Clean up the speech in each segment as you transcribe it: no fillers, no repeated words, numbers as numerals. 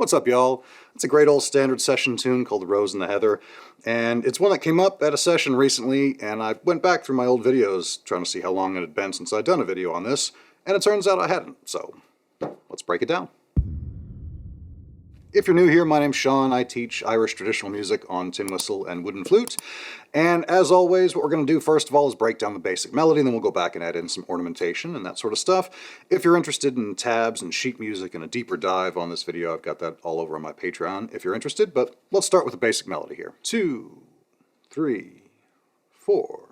What's up, y'all? It's a great old standard session tune called The Rose and the Heather, and it's one that came up at a session recently, and I went back through my old videos trying to see how long it had been since I'd done a video on this, and it turns out I hadn't, so let's break it down. If you're new here, my name's Sean. I teach Irish traditional music on tin whistle and wooden flute. And as always, what we're going to do first of all is break down the basic melody, and then we'll go back and add in some ornamentation and that sort of stuff. If you're interested in tabs and sheet music and a deeper dive on this video, I've got that all over on my Patreon if you're interested. But let's start with the basic melody here. 2, 3, 4.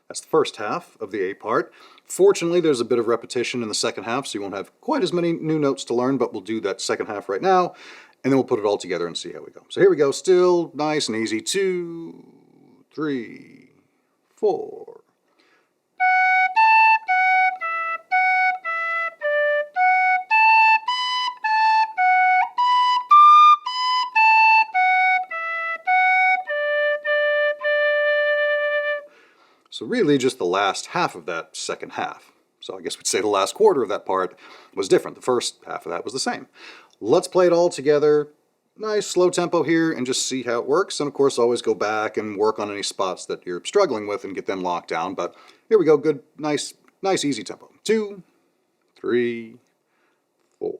That's the first half of the A part. Fortunately, there's a bit of repetition in the second half, so you won't have quite as many new notes to learn, but we'll do that second half right now, and then we'll put it all together and see how we go. So here we go, still nice and easy. 2, 3, 4. So really just the last half of that second half. So I guess we'd say the last quarter of that part was different. The first half of that was the same. Let's play it all together. Nice slow tempo here and just see how it works. And of course always go back and work on any spots that you're struggling with and get them locked down. But here we go, good, nice easy tempo. 2, 3, 4.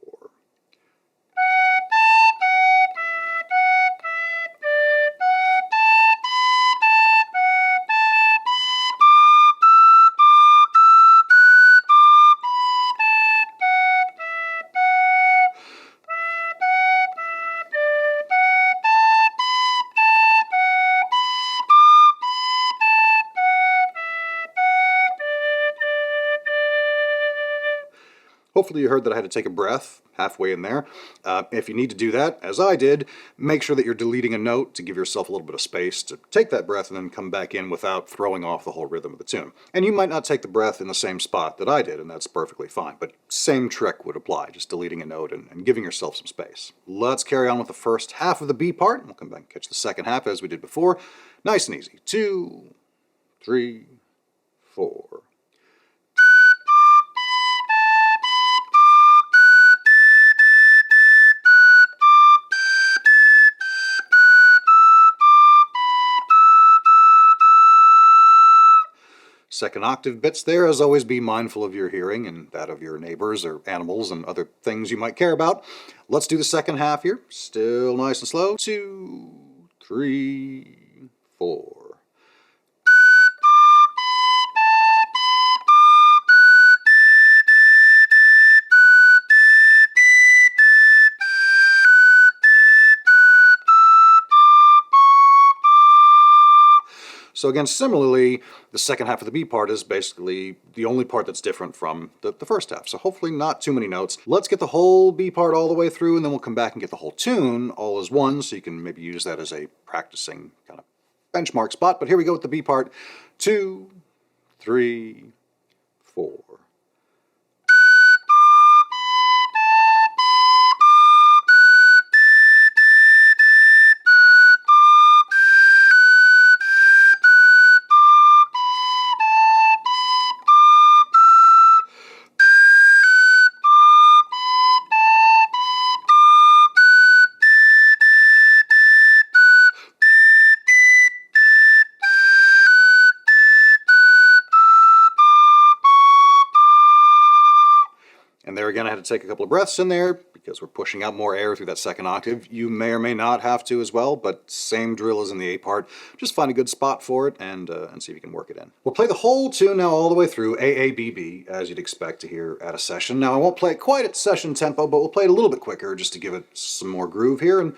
Hopefully you heard that I had to take a breath halfway in there. If you need to do that, as I did, make sure that you're deleting a note to give yourself a little bit of space to take that breath and then come back in without throwing off the whole rhythm of the tune. And you might not take the breath in the same spot that I did, and that's perfectly fine, but same trick would apply, just deleting a note and giving yourself some space. Let's carry on with the first half of the B part, and we'll come back and catch the second half as we did before. Nice and easy. 2, 3, 4. Second octave bits there, as always, be mindful of your hearing and that of your neighbors or animals and other things you might care about. Let's do the second half here. Still nice and slow. 2, 3, 4. So again, similarly, the second half of the B part is basically the only part that's different from the first half. So hopefully not too many notes. Let's get the whole B part all the way through, and then we'll come back and get the whole tune all as one, so you can maybe use that as a practicing kind of benchmark spot. But here we go with the B part. 2, 3, 4. And there again, I had to take a couple of breaths in there because we're pushing out more air through that second octave. You may or may not have to as well, but same drill as in the A part. Just find a good spot for it and see if you can work it in. We'll play the whole tune now all the way through, AABB, as you'd expect to hear at a session. Now, I won't play it quite at session tempo, but we'll play it a little bit quicker just to give it some more groove here and,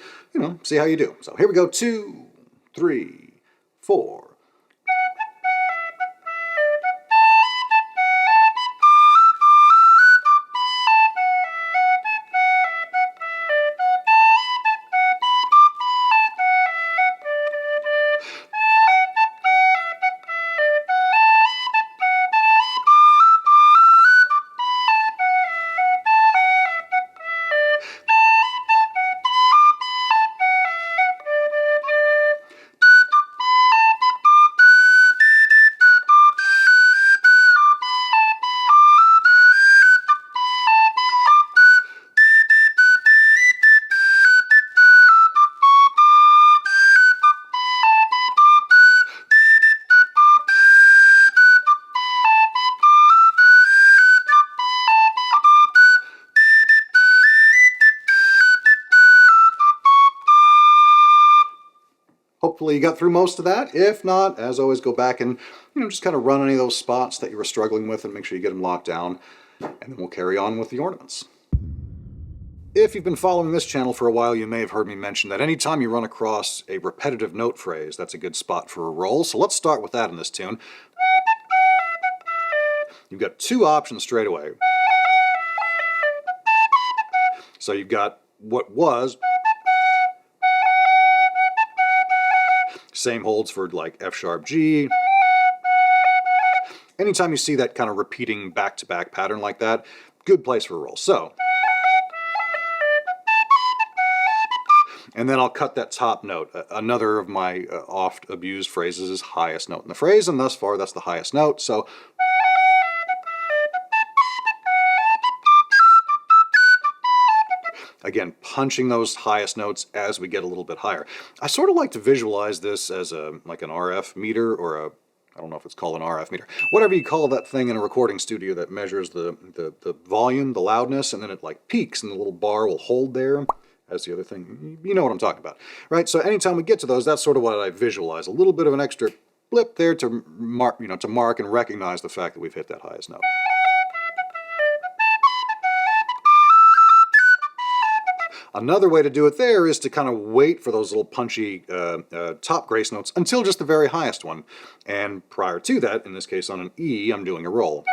see how you do. So here we go, 2, 3, 4. hopefully you got through most of that. If not, as always, go back and just kind of run any of those spots that you were struggling with and make sure you get them locked down, and then we'll carry on with the ornaments. If you've been following this channel for a while, you may have heard me mention that anytime you run across a repetitive note phrase, that's a good spot for a roll. So let's start with that in this tune. You've got two options straight away. So you've got what was, same holds for like F sharp G. Anytime you see that kind of repeating back-to-back pattern like that, good place for a roll. So, and then I'll cut that top note. Another of my oft abused phrases is highest note in the phrase, and thus far that's the highest note. So, again, punching those highest notes as we get a little bit higher. I sort of like to visualize this as like an RF meter, or I don't know if it's called an RF meter. Whatever you call that thing in a recording studio that measures the volume, the loudness, and then it like peaks and the little bar will hold there. As the other thing, you know what I'm talking about, right? So anytime we get to those, that's sort of what I visualize. A little bit of an extra blip there to mark, to mark and recognize the fact that we've hit that highest note. Another way to do it there is to kind of wait for those little punchy top grace notes until just the very highest one. And prior to that, in this case on an E, I'm doing a roll.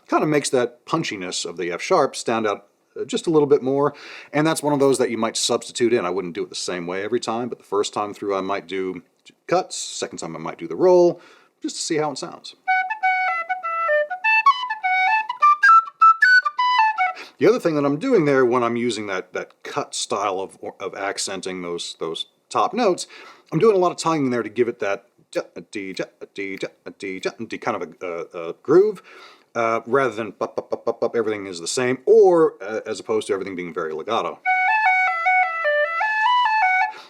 Kind of makes that punchiness of the F sharp stand out just a little bit more, and that's one of those that you might substitute in. I wouldn't do it the same way every time, but the first time through I might do cuts, second time I might do the roll, just to see how it sounds. The other thing that I'm doing there when I'm using that cut style of accenting those top notes, I'm doing a lot of tonguing there to give it that kind of a groove. Rather than everything is the same, or as opposed to everything being very legato,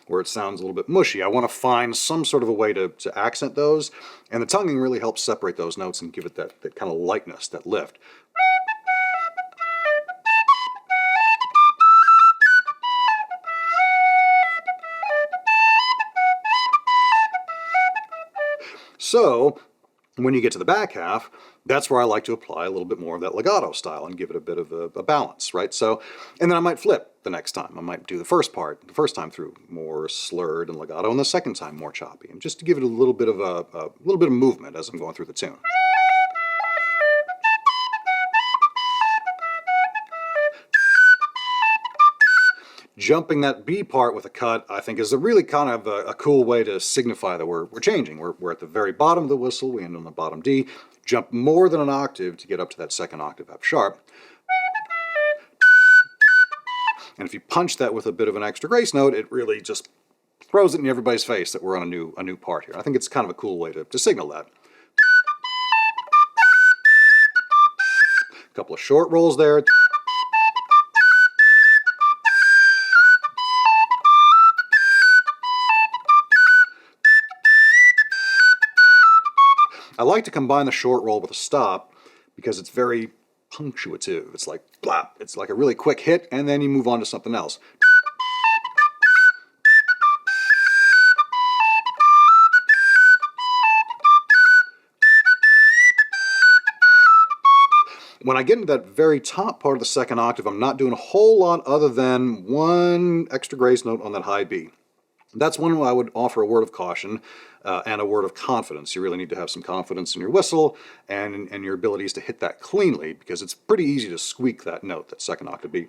where it sounds a little bit mushy. I want to find some sort of a way to accent those, and the tonguing really helps separate those notes and give it that kind of lightness, that lift. So, when you get to the back half, that's where I like to apply a little bit more of that legato style and give it a bit of a balance, right? So, and then I might flip the next time. I might do the first part, the first time through, more slurred and legato, and the second time more choppy, and just to give it a little bit of movement as I'm going through the tune. Jumping that B part with a cut, I think, is a really kind of a cool way to signify that we're changing. We're at the very bottom of the whistle, we end on the bottom D, jump more than an octave to get up to that second octave F sharp. And if you punch that with a bit of an extra grace note, it really just throws it in everybody's face that we're on a new part here. I think it's kind of a cool way to signal that. A couple of short rolls there. I like to combine the short roll with a stop because it's very punctuative. It's like blap. It's like a really quick hit, and then you move on to something else. When I get into that very top part of the second octave, I'm not doing a whole lot other than one extra grace note on that high B. That's one where I would offer a word of caution and a word of confidence. You really need to have some confidence in your whistle and your abilities to hit that cleanly, because it's pretty easy to squeak that note, that second octave B.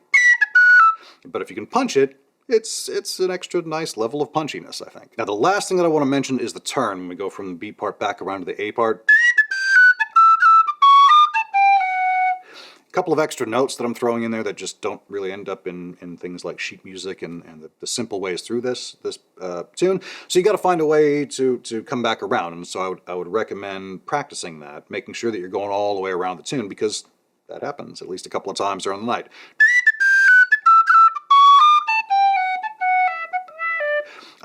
But if you can punch it, it's an extra nice level of punchiness, I think. Now the last thing that I want to mention is the turn when we go from the B part back around to the A part. Couple of extra notes that I'm throwing in there that just don't really end up in things like sheet music and the simple ways through this tune. So you got to find a way to come back around, and so I would recommend practicing that, making sure that you're going all the way around the tune, because that happens at least a couple of times during the night.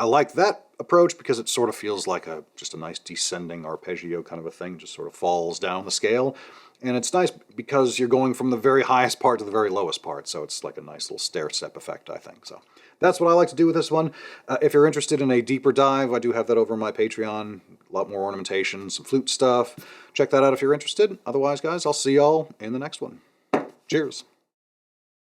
I like that approach because it sort of feels like just a nice descending arpeggio kind of a thing, just sort of falls down the scale. And it's nice because you're going from the very highest part to the very lowest part, so it's like a nice little stair-step effect, I think. So that's what I like to do with this one. If you're interested in a deeper dive, I do have that over on my Patreon. A lot more ornamentation, some flute stuff. Check that out if you're interested. Otherwise, guys, I'll see y'all in the next one. Cheers.